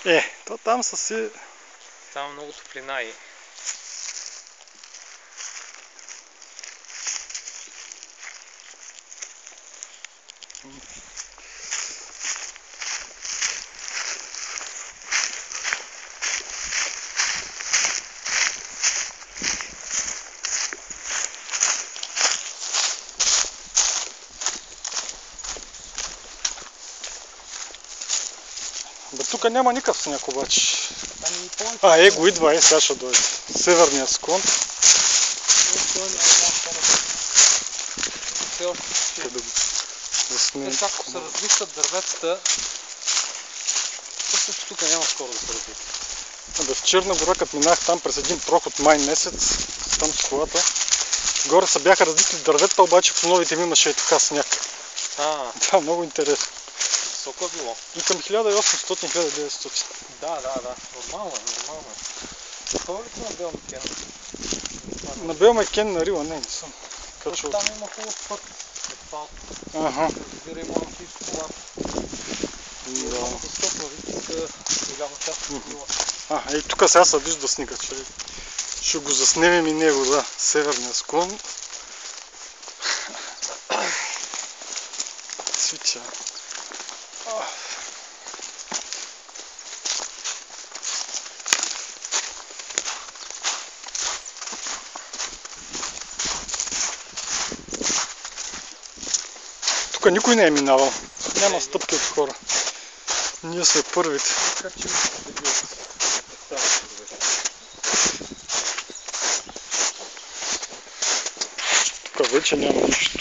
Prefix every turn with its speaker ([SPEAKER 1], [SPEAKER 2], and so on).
[SPEAKER 1] То там са си...
[SPEAKER 2] Там много топлина и...
[SPEAKER 1] Бе, тук няма никакъв сняг обаче. Его идва, сега ще дойде. Северния склон.
[SPEAKER 2] Ако се раздвижат дърветата, също тук няма скоро да се раздвижат.
[SPEAKER 1] В Черна гора, като минах там през един проход май месец, там с колата, горе се бяха раздвижили дърветата, обаче в новите ми имаше и така сняг. Да, много интересно.
[SPEAKER 2] Високо е било.
[SPEAKER 1] И към 1800-1900.
[SPEAKER 2] Да. Нормално е. Това ли на Бел Макен?
[SPEAKER 1] На Бел Макен на Рила не съм.
[SPEAKER 2] Там има хубав път. Разбира и малко чисто това. И е много достъпно, вижте голяма част от Рила.
[SPEAKER 1] И тук сега се вижда снега. Ще го заснемем и него, да. Северния склон. Свича. Тук никой не е минавал. Няма стъпки от хора. Ние сме първите. Тук вече няма нищо.